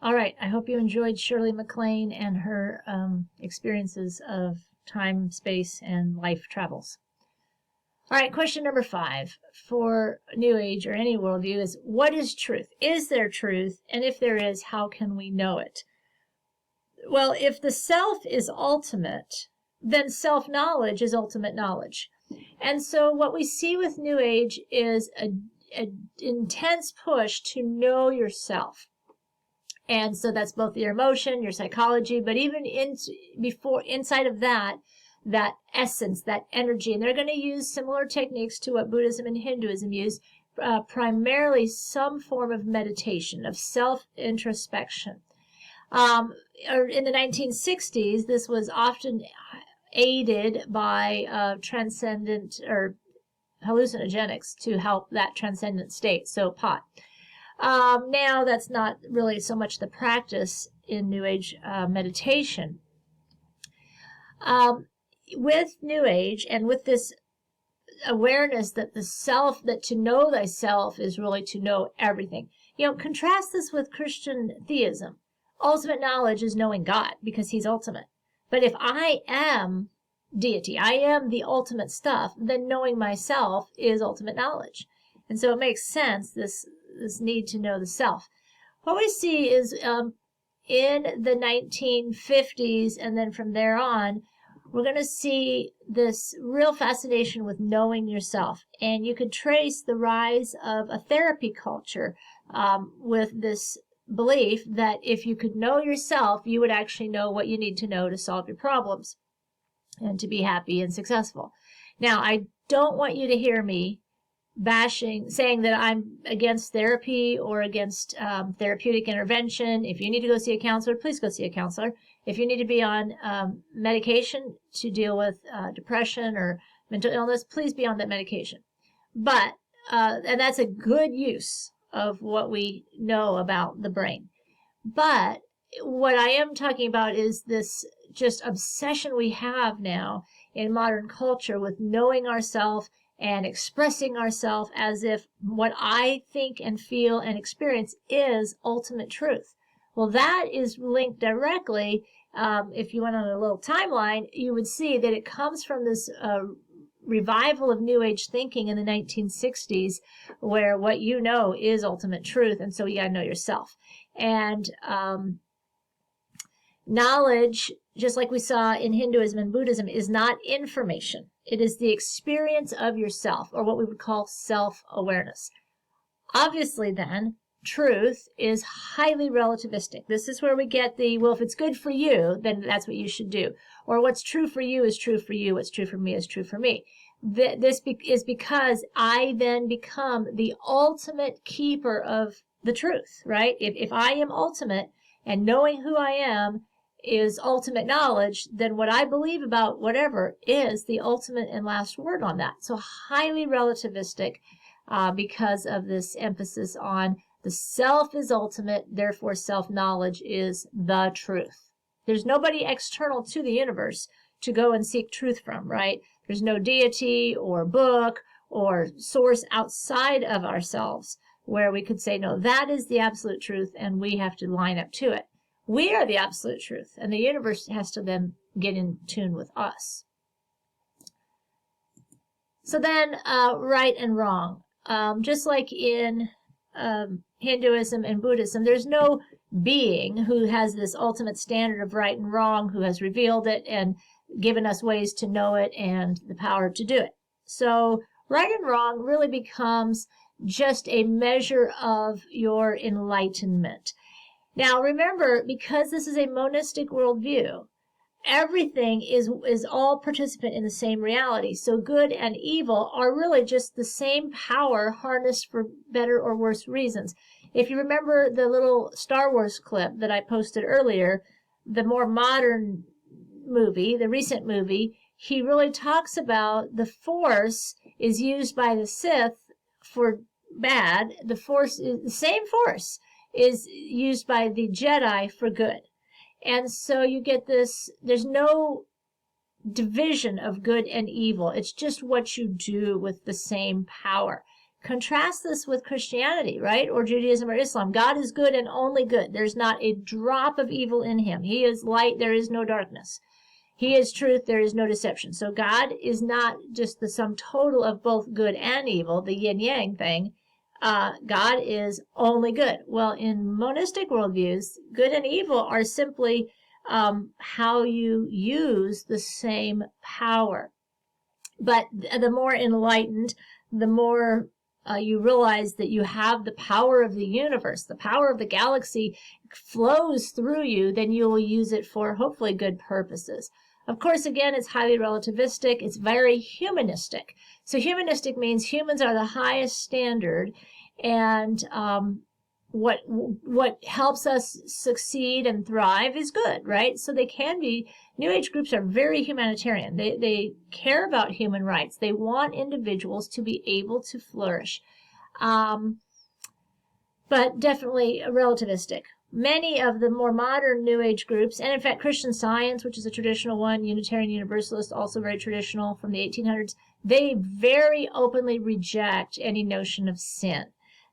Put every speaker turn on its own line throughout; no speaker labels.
All right. I hope you enjoyed Shirley MacLaine and her experiences of time, space, and life travels. All right. Question number 5 for New Age or any worldview is, what is truth? Is there truth? And if there is, how can we know it? Well, if the self is ultimate, then self-knowledge is ultimate knowledge. And so what we see with New Age is an intense push to know yourself. And so that's both your emotion, your psychology, but even inside of that essence, that energy. And they're going to use similar techniques to what Buddhism and Hinduism use, primarily some form of meditation, of self-introspection. In the 1960s, this was often aided by transcendent or hallucinogenics to help that transcendent state, so pot. Now that's not really so much the practice in New Age meditation. With New Age and with this awareness that the self, that to know thyself is really to know everything. Contrast this with Christian theism. Ultimate knowledge is knowing God because he's ultimate. But if I am deity, I am the ultimate stuff, then knowing myself is ultimate knowledge. And so it makes sense, this need to know the self. What we see is in the 1950s and then from there on, we're going to see this real fascination with knowing yourself. And you could trace the rise of a therapy culture with this belief that if you could know yourself, you would actually know what you need to know to solve your problems and to be happy and successful. Now, I don't want you to hear me saying that I'm against therapy or against therapeutic intervention. If you need to go see a counselor, please go see a counselor. If you need to be on medication to deal with depression or mental illness, please be on that medication. But, and that's a good use of what we know about the brain. But what I am talking about is this just obsession we have now in modern culture with knowing ourselves and expressing ourselves as if what I think and feel and experience is ultimate truth. Well, that is linked directly. If you went on a little timeline, you would see that it comes from this revival of New Age thinking in the 1960s, where what you know is ultimate truth, and so you got to know yourself. And knowledge, just like we saw in Hinduism and Buddhism, is not information. It is the experience of yourself, or what we would call self-awareness. Obviously, then, truth is highly relativistic. This is where we get well, if it's good for you, then that's what you should do. Or what's true for you is true for you. What's true for me is true for me. This is because I then become the ultimate keeper of the truth, right? If I am ultimate and knowing who I am is ultimate knowledge, then what I believe about whatever is the ultimate and last word on that. So highly relativistic because of this emphasis on the self is ultimate, therefore self-knowledge is the truth. There's nobody external to the universe to go and seek truth from, right? There's no deity or book or source outside of ourselves where we could say, no, that is the absolute truth and we have to line up to it. We are the absolute truth, and the universe has to then get in tune with us. So then, right and wrong. Just like in Hinduism and Buddhism, there's no being who has this ultimate standard of right and wrong, who has revealed it and given us ways to know it and the power to do it. So right and wrong really becomes just a measure of your enlightenment. Now, remember, because this is a monistic worldview, everything is all participant in the same reality. So good and evil are really just the same power harnessed for better or worse reasons. If you remember the little Star Wars clip that I posted earlier, the more modern movie, the recent movie, he really talks about the Force is used by the Sith for bad. The Force is the same Force is used by the Jedi for good. And so you get this, there's no division of good and evil. It's just what you do with the same power. Contrast this with Christianity, right? Or Judaism or Islam. God is good and only good. There's not a drop of evil in him. He is light. There is no darkness. He is truth. There is no deception. So God is not just the sum total of both good and evil, the yin yang thing. God is only good. Well, in monistic worldviews, good and evil are simply how you use the same power. But the more enlightened, the more you realize that you have the power of the universe, the power of the galaxy flows through you, then you will use it for hopefully good purposes. Of course, again, it's highly relativistic. It's very humanistic. So humanistic means humans are the highest standard, and what helps us succeed and thrive is good, right? So they can be, New Age groups are very humanitarian. They care about human rights. They want individuals to be able to flourish, but definitely relativistic. Many of the more modern New Age groups, and in fact Christian Science, which is a traditional one, Unitarian Universalist, also very traditional from the 1800s, they very openly reject any notion of sin.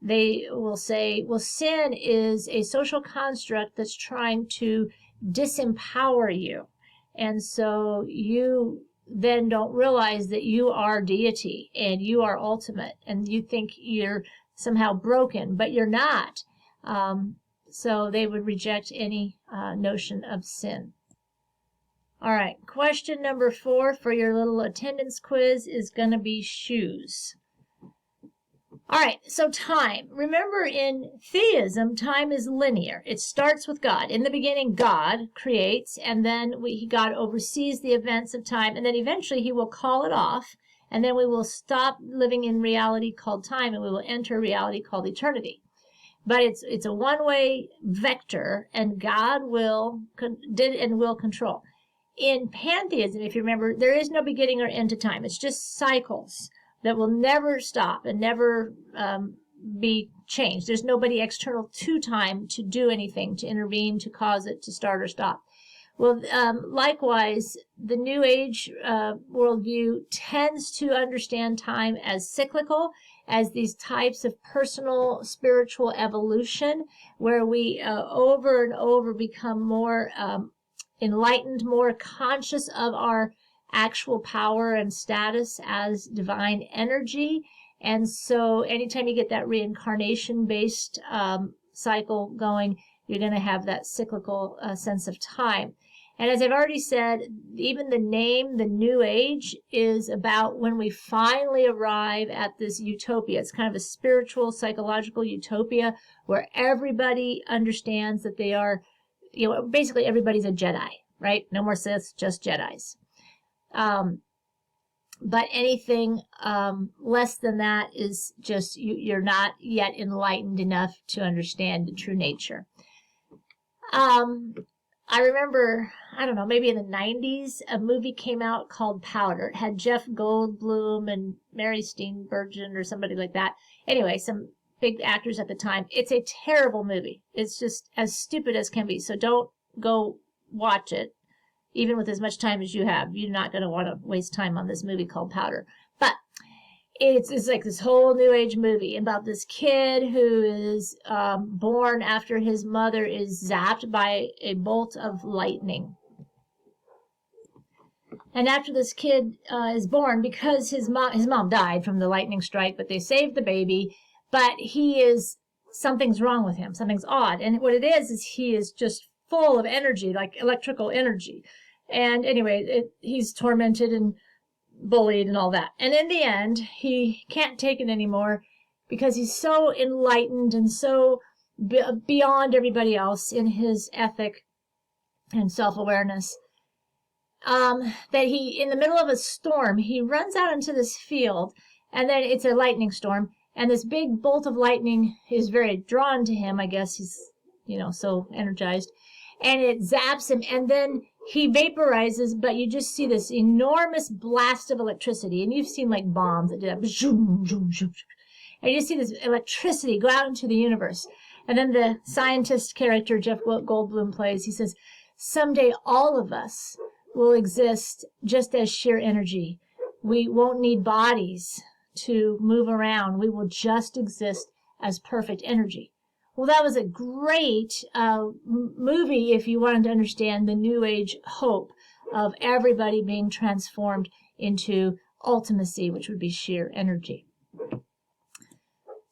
They will say, well, sin is a social construct that's trying to disempower you. And so you then don't realize that you are deity and you are ultimate, and you think you're somehow broken, but you're not. So they would reject any notion of sin. All right, question number 4 for your little attendance quiz is going to be shoes. All right, so time. Remember, in theism, time is linear. It starts with God. In the beginning, God creates, and then God oversees the events of time, and then eventually he will call it off, and then we will stop living in reality called time, and we will enter reality called eternity. But it's a one-way vector, and God will control. In pantheism, if you remember, there is no beginning or end to time. It's just cycles that will never stop and never be changed. There's nobody external to time to do anything, to intervene, to cause it to start or stop. Well, likewise, the New Age worldview tends to understand time as cyclical, as these types of personal spiritual evolution, where we over and over become more enlightened, more conscious of our actual power and status as divine energy. And so anytime you get that reincarnation-based cycle going, you're going to have that cyclical sense of time. And as I've already said, even the name, the New Age, is about when we finally arrive at this utopia. It's kind of a spiritual, psychological utopia where everybody understands that they are, basically everybody's a Jedi, right? No more Siths, just Jedis. But anything less than that is just, you're not yet enlightened enough to understand the true nature. I remember, I don't know, maybe in the 90s, a movie came out called Powder. It had Jeff Goldblum and Mary Steenburgen or somebody like that. Anyway, some big actors at the time. It's a terrible movie. It's just as stupid as can be. So don't go watch it, even with as much time as you have. You're not going to want to waste time on this movie called Powder. But it's like this whole New Age movie about this kid who is born after his mother is zapped by a bolt of lightning. And after this kid is born, because his mom died from the lightning strike, but they saved the baby, but something's wrong with him. Something's odd. And what it is he is just full of energy, like electrical energy. And anyway, he's tormented and bullied and all that. And in the end, he can't take it anymore because he's so enlightened and so beyond everybody else in his ethic and self-awareness that he, in the middle of a storm, he runs out into this field, and then it's a lightning storm, and this big bolt of lightning is very drawn to him. I guess he's, so energized, and it zaps him, and then he vaporizes, but you just see this enormous blast of electricity. And you've seen like bombs that do that. And you see this electricity go out into the universe. And then the scientist character Jeff Goldblum plays, he says, someday all of us will exist just as sheer energy. We won't need bodies to move around. We will just exist as perfect energy. Well, that was a great movie if you wanted to understand the New Age hope of everybody being transformed into ultimacy, which would be sheer energy.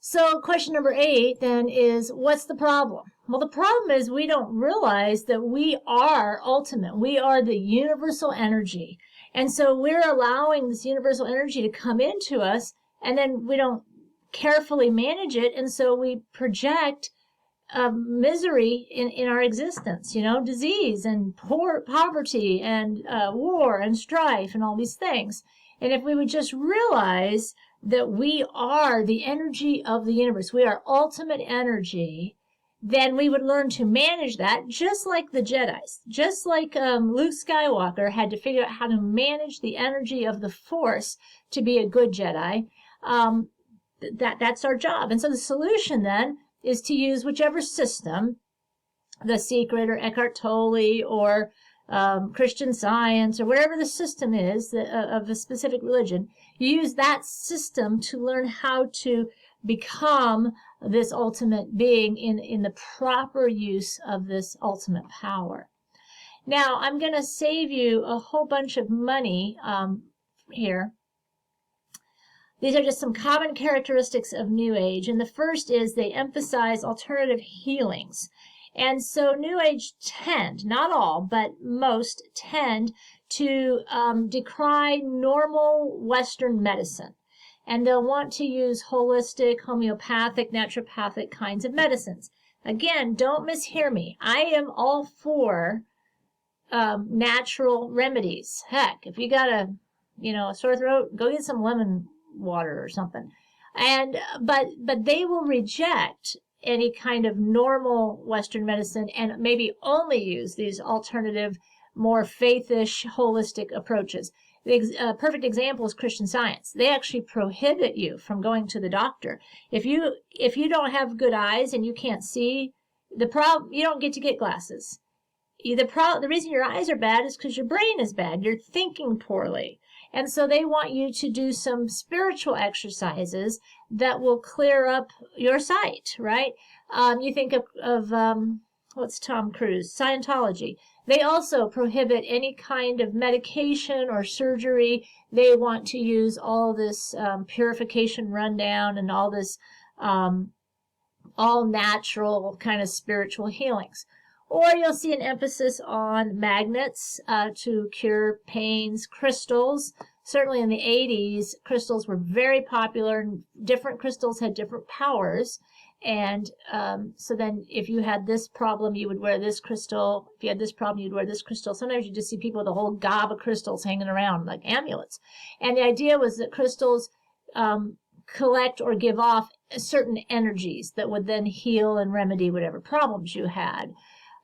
So question number 8 then is, what's the problem? Well, the problem is we don't realize that we are ultimate. We are the universal energy. And so we're allowing this universal energy to come into us, and then we don't carefully manage it, and so we project misery in our existence, disease and poverty and war and strife and all these things. And if we would just realize that we are the energy of the universe, we are ultimate energy, then we would learn to manage that, just like the Jedis, just like Luke Skywalker had to figure out how to manage the energy of the Force to be a good Jedi. That's our job. And so the solution then is to use whichever system, The Secret or Eckhart Tolle or Christian Science or whatever the system is of a specific religion. You use that system to learn how to become this ultimate being in the proper use of this ultimate power. Now, I'm going to save you a whole bunch of money here. These are just some common characteristics of New Age. And the first is they emphasize alternative healings. And so New Age tend, not all, but most tend to decry normal Western medicine. And they'll want to use holistic, homeopathic, naturopathic kinds of medicines. Again, don't mishear me. I am all for natural remedies. Heck, if you got a sore throat, go get some lemon water or something. And but they will reject any kind of normal Western medicine and maybe only use these alternative, more faithish, holistic approaches. The perfect example is Christian Science. They actually prohibit you from going to the doctor. If you don't have good eyes and you can't see, you don't get to get glasses. The reason your eyes are bad is because your brain is bad. You're thinking poorly. And so they want you to do some spiritual exercises that will clear up your sight, right? You think of what's Tom Cruise? Scientology. They also prohibit any kind of medication or surgery. They want to use all this purification rundown and all this all natural kind of spiritual healings. Or you'll see an emphasis on magnets to cure pains, crystals. Certainly in the 80s, crystals were very popular. Different crystals had different powers. And so then if you had this problem, you would wear this crystal. If you had this problem, you'd wear this crystal. Sometimes you just see people with a whole gob of crystals hanging around like amulets. And the idea was that crystals collect or give off certain energies that would then heal and remedy whatever problems you had.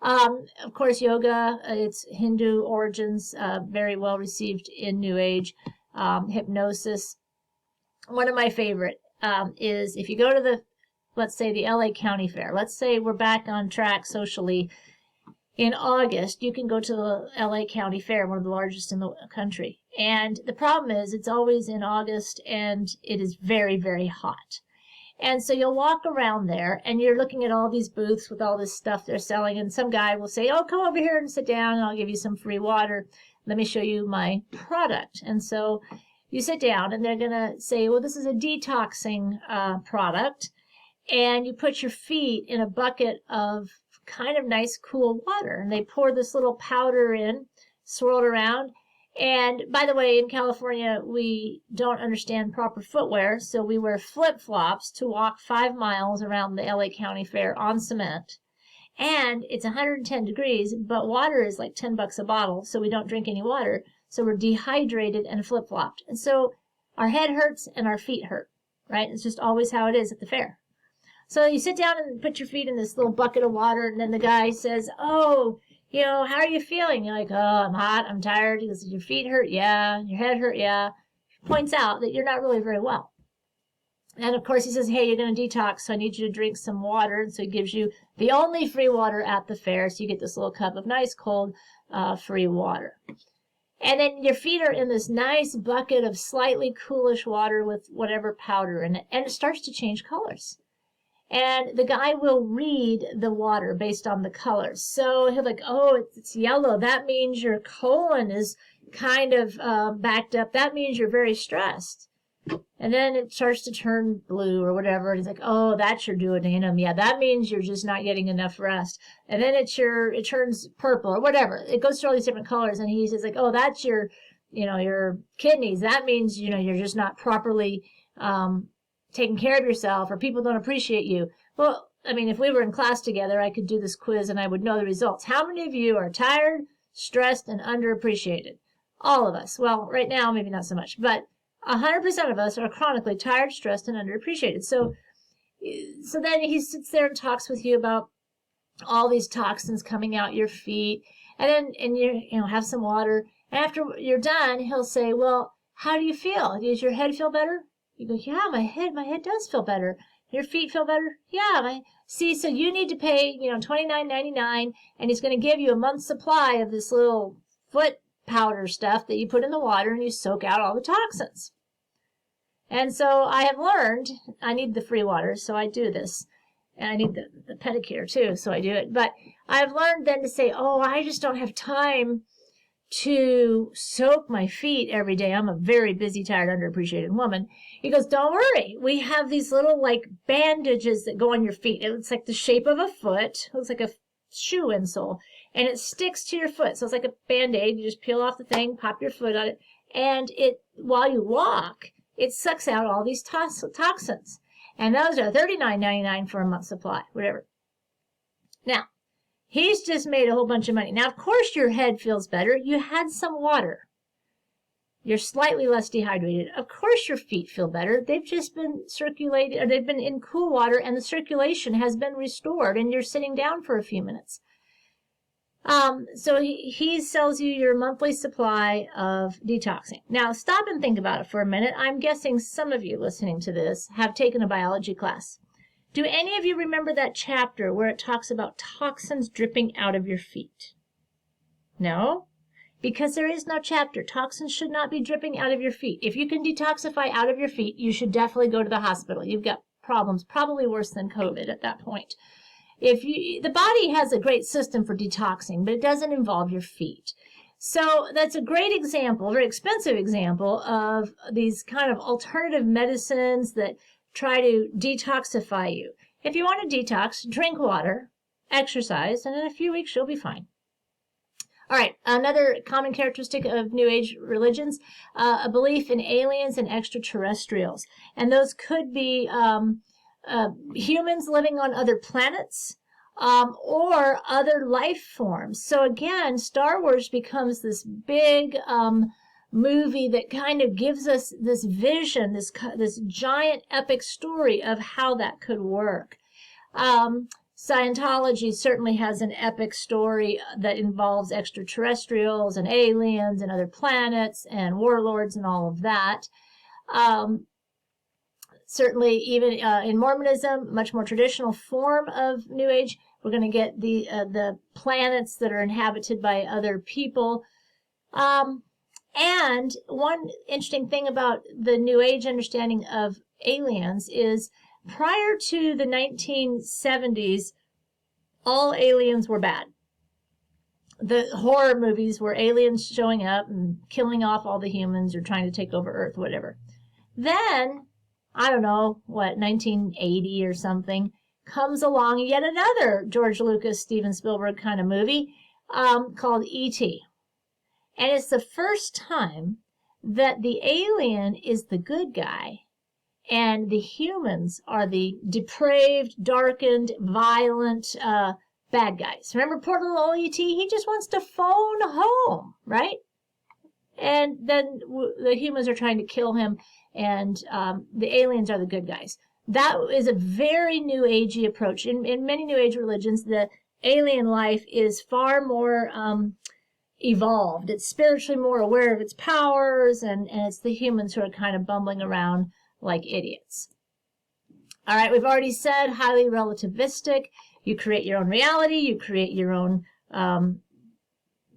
Of course, yoga, its Hindu origins, very well received in New Age. Hypnosis. One of my favorite is if you go to let's say the LA County Fair. Let's say we're back on track socially in August. You can go to the LA County Fair, one of the largest in the country. And the problem is it's always in August and it is very, very hot. And so you'll walk around there and you're looking at all these booths with all this stuff they're selling. And some guy will say, oh, come over here and sit down and I'll give you some free water. Let me show you my product. And so you sit down and they're going to say, well, this is a detoxing product. And you put your feet in a bucket of kind of nice, cool water. And they pour this little powder in, swirl it around. And by the way, in California, we don't understand proper footwear, so we wear flip-flops to walk 5 miles around the LA County Fair on cement. And it's 110 degrees, but water is like $10 a bottle, so we don't drink any water. So we're dehydrated and flip-flopped. And so our head hurts and our feet hurt, right? It's just always how it is at the fair. So you sit down and put your feet in this little bucket of water, and then the guy says, oh, how are you feeling? You're like, oh, I'm hot, I'm tired. He goes, your feet hurt? Yeah. Your head hurt? Yeah. Points out that you're not really very well. And of course he says, hey, you're going to detox, so I need you to drink some water. And so he gives you the only free water at the fair. So you get this little cup of nice, cold, free water. And then your feet are in this nice bucket of slightly coolish water with whatever powder in it, and it starts to change colors. And the guy will read the water based on the colors. So he'll like, oh, it's yellow. That means your colon is kind of backed up. That means you're very stressed. And then it starts to turn blue or whatever. And he's like, oh, that's your duodenum. Yeah, that means you're just not getting enough rest. And then it turns purple or whatever. It goes through all these different colors. And he's like, oh, that's your kidneys. That means, you're just not properly taking care of yourself, or people don't appreciate you. Well, I mean, if we were in class together, I could do this quiz and I would know the results. How many of you are tired, stressed, and underappreciated? All of us. Well, right now, maybe not so much, but 100% of us are chronically tired, stressed, and underappreciated. So then he sits there and talks with you about all these toxins coming out your feet, and you have some water. And after you're done, he'll say, well, how do you feel? Does your head feel better? You go, yeah, my head does feel better. Your feet feel better? Yeah, see, so you need to pay, $29.99, and he's going to give you a month's supply of this little foot powder stuff that you put in the water and you soak out all the toxins. And so I have learned, I need the free water, so I do this. And I need the pedicure too, so I do it. But I've learned then to say, oh, I just don't have time to soak my feet every day. I'm a very busy, tired, underappreciated woman. He goes, don't worry. We have these little bandages that go on your feet. It looks like the shape of a foot. It looks like a shoe insole. And it sticks to your foot. So it's like a Band-Aid. You just peel off the thing, pop your foot on it. And while you walk, it sucks out all these toxins. And those are $39.99 for a month's supply, whatever. Now, he's just made a whole bunch of money. Now, of course, your head feels better. You had some water. You're slightly less dehydrated. Of course, your feet feel better. They've just been circulated, or they've been in cool water, and the circulation has been restored, and you're sitting down for a few minutes. So he sells you your monthly supply of detoxing. Now, stop and think about it for a minute. I'm guessing some of you listening to this have taken a biology class. Do any of you remember that chapter where it talks about toxins dripping out of your feet? No? Because there is no chapter. Toxins should not be dripping out of your feet. If you can detoxify out of your feet, you should definitely go to the hospital. You've got problems, probably worse than COVID at that point. The body has a great system for detoxing, but it doesn't involve your feet. So that's a great example, very expensive example of these kind of alternative medicines that try to detoxify you. If you want to detox, drink water, exercise, and in a few weeks you'll be fine. All right, another common characteristic of New Age religions, a belief in aliens and extraterrestrials. And those could be humans living on other planets or other life forms. So again, Star Wars becomes this big movie that kind of gives us this vision, this giant epic story of how that could work. Scientology certainly has an epic story that involves extraterrestrials and aliens and other planets and warlords and all of that. Certainly, even in Mormonism, much more traditional form of New Age, we're going to get the planets that are inhabited by other people. And one interesting thing about the New Age understanding of aliens is prior to the 1970s, all aliens were bad. The horror movies were aliens showing up and killing off all the humans or trying to take over Earth, whatever. Then, I don't know, 1980 or something, comes along yet another George Lucas, Steven Spielberg kind of movie called E.T. And it's the first time that the alien is the good guy and the humans are the depraved, darkened, violent bad guys. Remember poor little old E.T.? He just wants to phone home, right? And then the humans are trying to kill him, and the aliens are the good guys. That is a very New Agey approach. In many New Age religions, the alien life is far more evolved. It's spiritually more aware of its powers, and it's the humans who are kind of bumbling around like idiots. All right, we've already said highly relativistic. You create your own reality. You create your own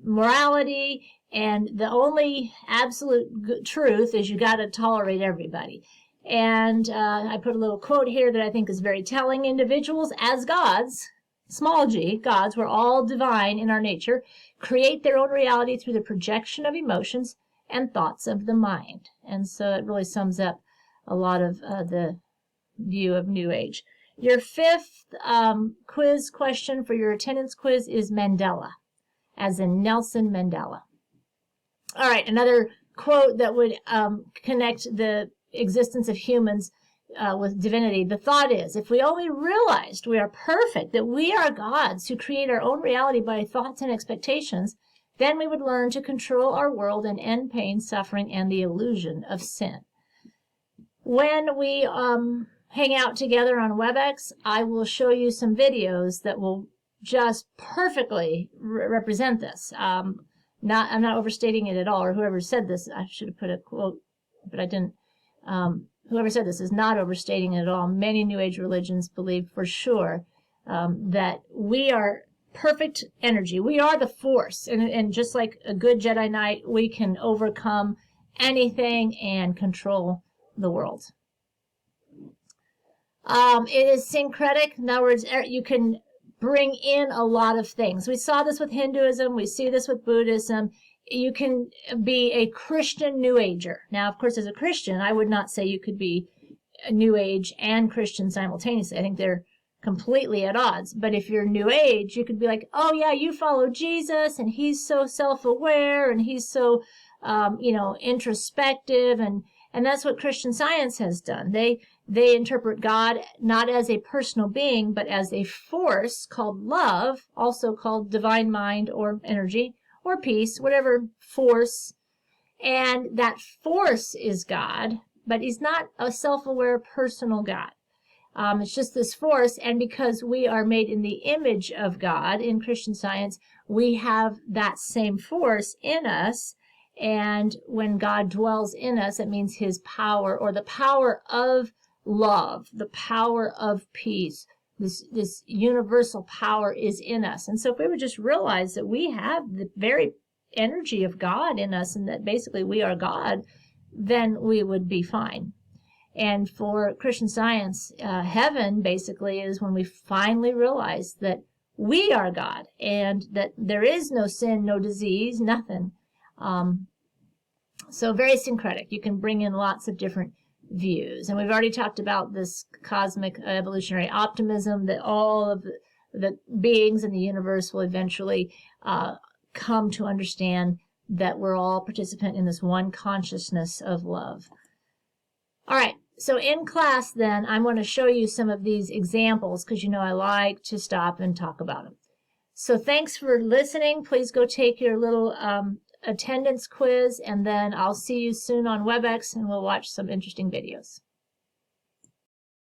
morality, and the only absolute truth is you got to tolerate everybody. And I put a little quote here that I think is very telling. Individuals as gods, small g, gods, we're all divine in our nature, create their own reality through the projection of emotions and thoughts of the mind. And so it really sums up a lot of the view of New Age. Your fifth quiz question for your attendance quiz is Mandela, as in Nelson Mandela. All right, another quote that would connect the existence of humans with divinity. The thought is, if we only realized we are perfect, that we are gods who create our own reality by thoughts and expectations, then we would learn to control our world and end pain, suffering, and the illusion of sin. When we hang out together on WebEx, I will show you some videos that will just perfectly represent this. I'm not overstating it at all, or whoever said this, I should have put a quote, but I didn't. Whoever said this is not overstating it at all. Many New Age religions believe for sure that we are perfect energy. We are the force, and just like a good Jedi Knight, we can overcome anything and control the world. It is syncretic. In other words, you can bring in a lot of things. We saw this with Hinduism. We see this with Buddhism. You can be a Christian New Ager. Now, of course, as a Christian, I would not say you could be a New Age and Christian simultaneously. I think they're completely at odds. But if you're New Age, you could be like, oh, yeah, you follow Jesus, and he's so self-aware, and he's so, introspective, and that's what Christian Science has done. They interpret God not as a personal being, but as a force called love, also called divine mind or energy or peace, whatever force. And that force is God, but he's not a self-aware personal God. It's just this force, and because we are made in the image of God in Christian Science, we have that same force in us. And when God dwells in us, it means his power, or the power of love, the power of peace, this universal power is in us. And so if we would just realize that we have the very energy of God in us, and that basically we are God, then we would be fine. And for Christian Science, heaven basically is when we finally realize that we are God, and that there is no sin, no disease, nothing. So very syncretic. You can bring in lots of different views. And we've already talked about this cosmic evolutionary optimism, that all of the beings in the universe will eventually come to understand that we're all participant in this one consciousness of love. All right, so in class then, I'm going to show you some of these examples, because I like to stop and talk about them. So thanks for listening. Please go take your little attendance quiz, and then I'll see you soon on WebEx, and we'll watch some interesting videos.